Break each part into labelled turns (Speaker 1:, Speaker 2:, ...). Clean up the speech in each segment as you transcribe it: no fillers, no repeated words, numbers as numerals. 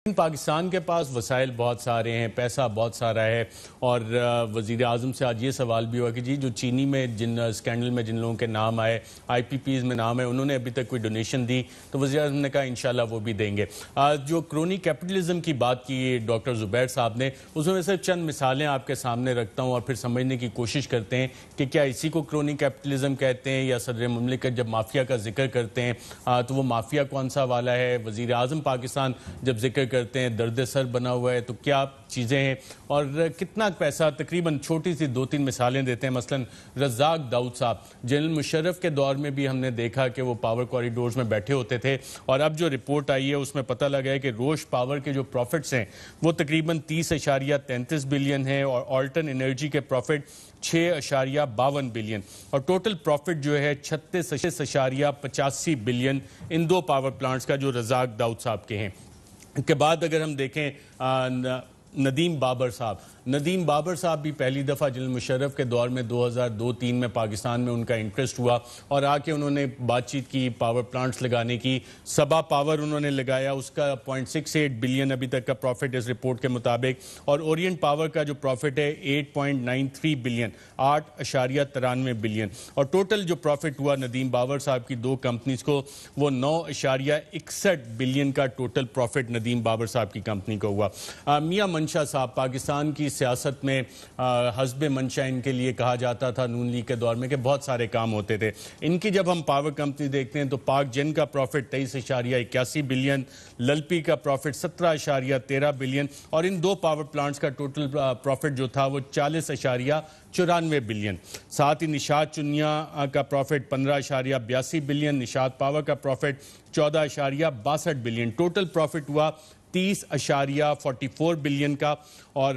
Speaker 1: پاکستان کے پاس وسائل بہت سارے ہیں، پیسہ بہت سارا ہے، اور وزیر اعظم سے آج یہ سوال بھی ہوا کہ جو چینی میں جن اسکینڈل میں جن لوگوں کے نام آئے، آئی پی پیز میں نام ہے، انہوں نے ابھی تک کوئی ڈونیشن دی؟ تو وزیر اعظم نے کہا انشاءاللہ وہ بھی دیں گے۔ جو کرونی کیپٹلزم کی بات کی ڈاکٹر زبیر صاحب نے، اس میں صرف چند مثالیں آپ کے سامنے رکھتا ہوں اور پھر سمجھنے کی کوشش کرتے ہیں کہ کیا اسی کو کرونی کیپٹلزم کہتے ہیں، یا صدر مملکت جب مافیا کا ذکر کرتے ہیں تو وہ مافیا کون سا والا ہے؟ وزیر اعظم پاکستان جب ذکر کرتے ہیں درد سر بنا ہوا ہے، تو کیا چیزیں ہیں اور کتنا پیسہ؟ تقریباً چھوٹی سی 2-3 مثالیں دیتے ہیں۔ مثلا رزاق داؤد صاحب، جنرل مشرف کے دور میں بھی ہم نے دیکھا کہ وہ پاور کوریڈورز میں بیٹھے ہوتے تھے، اور اب جو رپورٹ آئی ہے اس میں پتہ لگا ہے کہ روش پاور کے جو پروفٹس ہیں وہ تقریباً 30.33 بلین ہیں، اور آلٹن انرجی کے پروفٹ 6.52 بلین، اور ٹوٹل پروفٹ جو ہے 36.85 بلین ان دو پاور پلانٹس کا جو رزاق داؤد صاحب کے ہیں۔ کے بعد اگر ہم دیکھیں ندیم بابر صاحب بھی پہلی دفعہ جنرل مشرف کے دور میں 2002-03 میں پاکستان میں ان کا انٹرسٹ ہوا، اور آ کے انہوں نے بات چیت کی پاور پلانٹس لگانے کی۔ سبا پاور انہوں نے لگایا، اس کا 0.68 بلین ابھی تک کا پروفٹ اس رپورٹ کے مطابق، اور اورینٹ پاور کا جو پروفٹ ہے 8.93 بلین، 8.93 بلین، اور ٹوٹل جو پروفٹ ہوا ندیم بابر صاحب کی دو کمپنیز کو وہ 9.61 بلین کا ٹوٹل پروفٹ ندیم بابر صاحب کی کمپنی کو ہوا۔ میاں منشا صاحب، پاکستان کی سیاست میں حزب منشا ان کے لیے کہا جاتا تھا نون لیگ کے دور میں کہ بہت سارے کام ہوتے تھے۔ ان کی جب ہم پاور کمپنی دیکھتے ہیں تو پاک جن کا پروفٹ 23.81 بلین، للپی کا پروفٹ 17.13 بلین، اور ان دو پاور پلانٹس کا ٹوٹل پروفٹ جو تھا وہ 40.94 بلین۔ ساتھ ہی نشاط چنیا کا پروفٹ 15.82 بلین، نشاط پاور کا پروفٹ 14.62 بلین، ٹوٹل پروفٹ ہوا 30.44 بلین کا۔ اور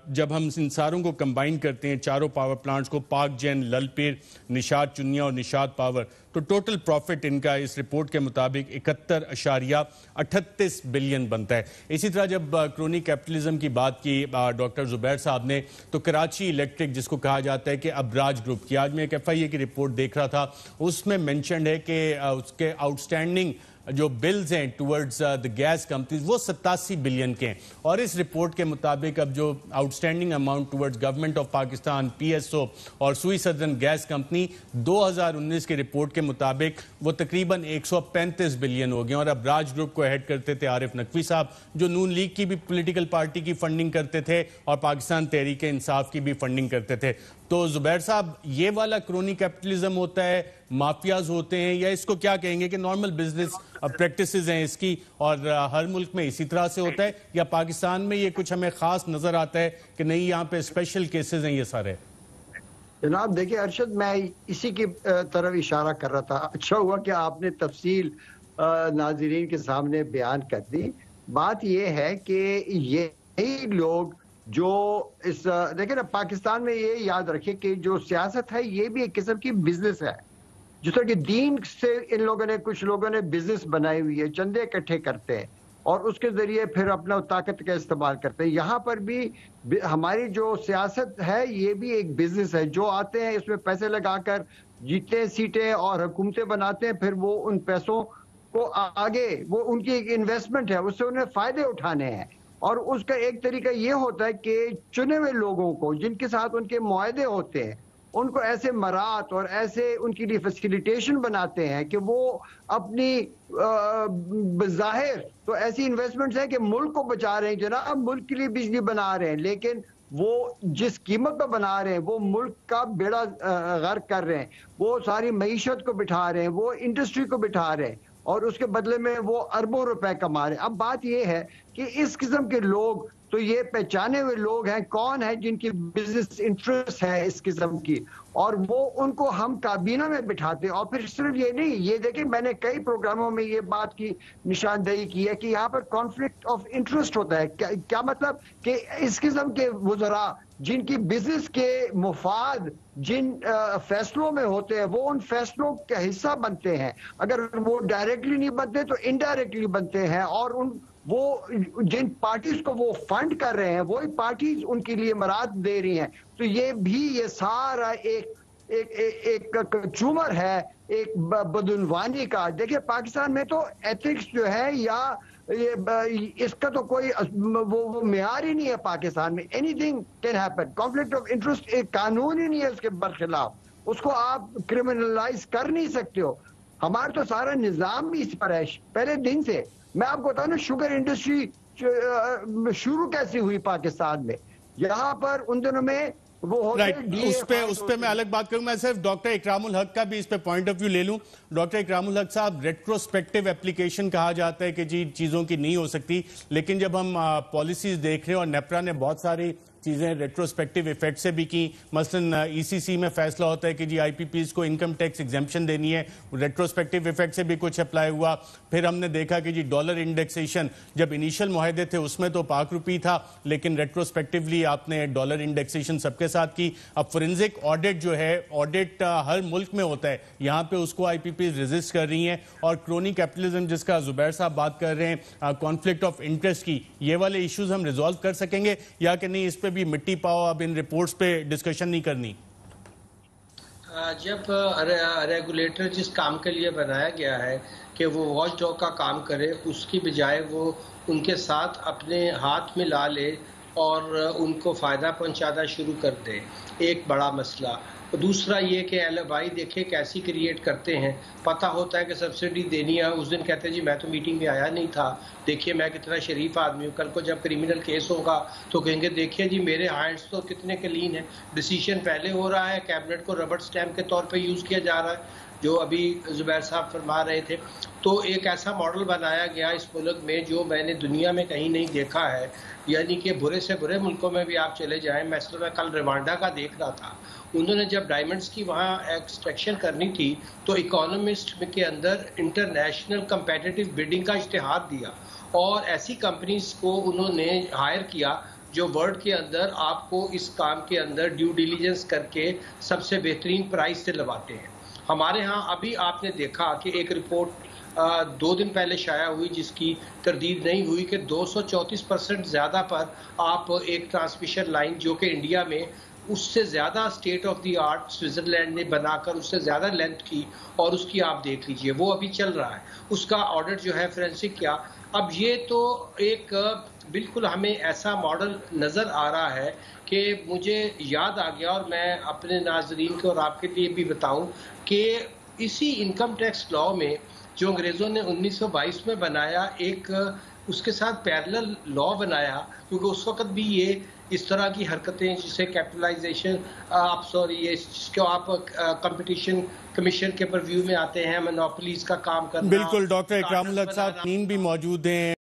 Speaker 1: جب ہم ان ساروں کو کمبائن کرتے ہیں، چاروں پاور پلانٹس کو، پاک جین، للپیر، نشاط چنیا اور نشاط پاور، تو ٹوٹل پروفٹ ان کا اس رپورٹ کے مطابق 71.38 بلین بنتا ہے۔ اسی طرح جب کرونی کیپٹلزم کی بات کی ڈاکٹر زبیر صاحب نے، تو کراچی الیکٹرک جس کو کہا جاتا ہے کہ ابراج گروپ کی، آج میں ایک FIA کی رپورٹ دیکھ رہا تھا، اس میں مینشنڈ ہے کہ اس کے آؤٹ اسٹینڈنگ جو بلز ہیں ٹورڈز دی گیس کمپنیز وہ 87 بلین کے ہیں، اور اس رپورٹ کے مطابق اب جو out standing amount towards government of Pakistan, PSO اور سوئی سدرن گیس کمپنی 2019 کے رپورٹ کے مطابق وہ تقریباً 135 بلین ہو گئے، اور اب راج گروپ کو ہیڈ کرتے تھے عارف نقوی صاحب، جو نون لیگ کی بھی پولیٹیکل پارٹی کی فنڈنگ کرتے تھے اور پاکستان تحریک انصاف کی بھی فنڈنگ کرتے تھے۔ تو زبیر صاحب، یہ والا کرونی کیپٹلزم ہوتا ہے، مافیاز ہوتے ہیں، یا اس کو کیا کہیں گے کہ نارمل بزنس پریکٹسز ہیں اس کی، اور ہر ملک میں اسی طرح سے ہوتا ہے، یا پاکستان میں یہ کچھ ہمیں خاص نظر آتا ہے کہ نہیں یہاں پہ اسپیشل کیسز ہیں یہ سارے؟
Speaker 2: جناب دیکھیں ارشد، میں اسی کی طرف اشارہ کر رہا تھا۔ اچھا ہوا کہ آپ نے تفصیل ناظرین کے سامنے بیان کر دی۔ بات یہ ہے کہ یہی لوگ جو دیکھیں نا، پاکستان میں یہ یاد رکھیں کہ جو سیاست ہے یہ بھی ایک قسم کی بزنس ہے۔ جس طرح کہ دین سے ان لوگوں نے، کچھ لوگوں نے بزنس بنائی ہوئی ہے، چندے اکٹھے کرتے ہیں اور اس کے ذریعے پھر اپنا طاقت کا استعمال کرتے ہیں۔ یہاں پر بھی ہماری جو سیاست ہے یہ بھی ایک بزنس ہے، جو آتے ہیں اس میں پیسے لگا کر جیتے سیٹیں اور حکومتیں بناتے ہیں، پھر وہ ان پیسوں کو آگے، وہ ان کی ایک انویسٹمنٹ ہے، اس سے انہیں فائدے اٹھانے ہیں، اور اس کا ایک طریقہ یہ ہوتا ہے کہ چنے ہوئے لوگوں کو، جن کے ساتھ ان کے معاہدے ہوتے ہیں، ان کو ایسے مرات اور ایسے ان کے لیے فیسیلیٹیشن بناتے ہیں کہ وہ اپنی بظاہر تو ایسی انویسٹمنٹس ہیں کہ ملک کو بچا رہے ہیں، جناب ملک کے لیے بجلی بنا رہے ہیں، لیکن وہ جس قیمت پہ بنا رہے ہیں وہ ملک کا بیڑا غرق کر رہے ہیں، وہ ساری معیشت کو بٹھا رہے ہیں، وہ انڈسٹری کو بٹھا رہے ہیں، اور اس کے بدلے میں وہ اربوں روپے کما رہے ہیں۔ اب بات یہ ہے کہ اس قسم کے لوگ تو یہ پہچانے ہوئے لوگ ہیں، کون ہیں جن کی بزنس انٹرسٹ ہے اس قسم کی، اور وہ ان کو ہم کابینہ میں بٹھاتے ہیں۔ اور پھر صرف یہ نہیں، یہ دیکھیں میں نے کئی پروگراموں میں یہ بات کی نشاندہی کی ہے کہ یہاں پر کانفلکٹ آف انٹرسٹ ہوتا ہے۔ کیا مطلب کہ اس قسم کے وزراء جن کی بزنس کے مفاد جن فیصلوں میں ہوتے ہیں، وہ ان فیصلوں کا حصہ بنتے ہیں، اگر وہ ڈائریکٹلی نہیں بنتے تو انڈائریکٹلی بنتے ہیں، اور وہ جن پارٹیز کو وہ فنڈ کر رہے ہیں وہی پارٹیز ان کے لیے مراد دے رہی ہیں۔ تو یہ سارا ایک چومر ہے ایک بدعنوانی کا۔ دیکھیں پاکستان میں تو ایتھکس جو ہے یا اس کا تو کوئی وہ معیار ہی نہیں ہے پاکستان میں. Any thing can happen. Conflict of interest ایک قانون ہی نہیں ہے اس کے برخلاف. اس کو آپ کرمنلائز کر نہیں سکتے ہو. ہمارا تو سارا نظام بھی اس پر ہے پہلے دن سے. میں آپ کو بتاؤں نا شوگر انڈسٹری شروع کیسی ہوئی پاکستان میں. یہاں پر ان دنوں میں وہ ہوتے
Speaker 1: اس پہ میں الگ بات کروں. میں صرف ڈاکٹر اکرام الحق کا بھی اس پہ پوائنٹ آف ویو لے لوں. ڈاکٹر اکرام الحق صاحب, ریٹروسپیکٹیو اپلیکیشن کہا جاتا ہے کہ جی چیزوں کی نہیں ہو سکتی, لیکن جب ہم پالیسیز دیکھ رہے ہیں, اور نیپرا نے بہت ساری چیزیں ریٹروسپیکٹیو ایفیکٹ سے بھی کی. مثلا ای سی سی میں فیصلہ ہوتا ہے کہ جی آئی پی پیز کو انکم ٹیکس ایگزمپشن دینی ہے, ریٹروسپیکٹیو ایفیکٹ سے بھی کچھ اپلائی ہوا. پھر ہم نے دیکھا کہ جی ڈالر انڈیکسیشن, جب انیشل معاہدے تھے اس میں تو پاک روپی تھا, لیکن ریٹروسپیکٹیولی آپ نے ڈالر انڈیکسیشن سب کے ساتھ کی. اب فورنزک آڈٹ جو ہے, آڈٹ ہر ملک میں ہوتا ہے, یہاں پہ اس کو آئی پی پیز ریزسٹ کر رہی ہیں. اور کرونی کیپٹلزم جس کا زبیر صاحب بات کر رہے ہیں, کانفلکٹ آف انٹرسٹ کی, یہ والے ایشوز ہم ریزالو کر سکیں گے یا کہ نہیں, اس پہ بھی مٹی پاؤ, اب ان رپورٹس پہ ڈسکشن نہیں کرنی؟
Speaker 3: جب ریگولیٹر جس کام کے لیے بنایا گیا ہے کہ وہ واچ ڈاگ کا کام کرے, اس کی بجائے وہ ان کے ساتھ اپنے ہاتھ میں لا لے اور ان کو فائدہ پہنچانا شروع کر دے, ایک بڑا مسئلہ. دوسرا یہ کہ ایل بھائی دیکھیں کیسی کریٹ کرتے ہیں. پتہ ہوتا ہے کہ سبسڈی دینی ہے, اس دن کہتے ہیں جی میں تو میٹنگ میں آیا نہیں تھا, دیکھیے میں کتنا شریف آدمی ہوں. کل کو جب کریمنل کیس ہوگا تو کہیں گے دیکھیے جی میرے ہینڈز تو کتنے کلین ہیں, ڈیسیشن پہلے ہو رہا ہے, کیبنٹ کو ربڑ سٹیمپ کے طور پہ یوز کیا جا رہا ہے, جو ابھی زبیر صاحب فرما رہے تھے. تو ایک ایسا ماڈل بنایا گیا اس ملک میں جو میں نے دنیا میں کہیں نہیں دیکھا ہے. یعنی کہ برے سے برے ملکوں میں بھی آپ چلے جائیں. مثلا میں کل روانڈا کا دیکھ رہا تھا, انہوں نے جب ڈائمنڈز کی وہاں ایکسٹریکشن کرنی تھی تو اکانومسٹ کے اندر انٹرنیشنل کمپیٹیٹیو بیڈنگ کا اشتہار دیا, اور ایسی کمپنیز کو انہوں نے ہائر کیا جو ورلڈ کے اندر آپ کو اس کام کے اندر ڈیو ڈیلیجنس کر کے سب سے بہترین پرائز سے لواتے ہیں. ہمارے ہاں ابھی آپ نے دیکھا کہ ایک رپورٹ 2 دن پہلے شائع ہوئی جس کی تردید نہیں ہوئی کہ 234% زیادہ پر آپ ایک ٹرانسمیشن لائن جو کہ انڈیا میں اس سے زیادہ state of the art Switzerland نے بنا کر اس سے زیادہ لینتھ کی, اور اس کی آپ دیکھ لیجئے وہ ابھی چل رہا ہے, اس کا آڈٹ جو ہے فورینسک کیا. اب یہ تو ایک بالکل ہمیں ایسا ماڈل نظر آ رہا ہے کہ مجھے یاد آ گیا, اور میں اپنے ناظرین کو اور آپ کے لیے بھی بتاؤں کہ اسی انکم ٹیکس لاء میں جو انگریزوں نے 1922 میں بنایا, ایک اس کے ساتھ پیرلل لاء بنایا, کیونکہ اس وقت بھی یہ اس طرح کی حرکتیں جسے کیپٹلائزیشن جس کو آپ کمپٹیشن کمیشن کے پرویو میں آتے ہیں, مونوپولیز کا کام کرنا.
Speaker 1: بالکل, ڈاکٹر اکرام الحق صاحب بھی موجود ہیں.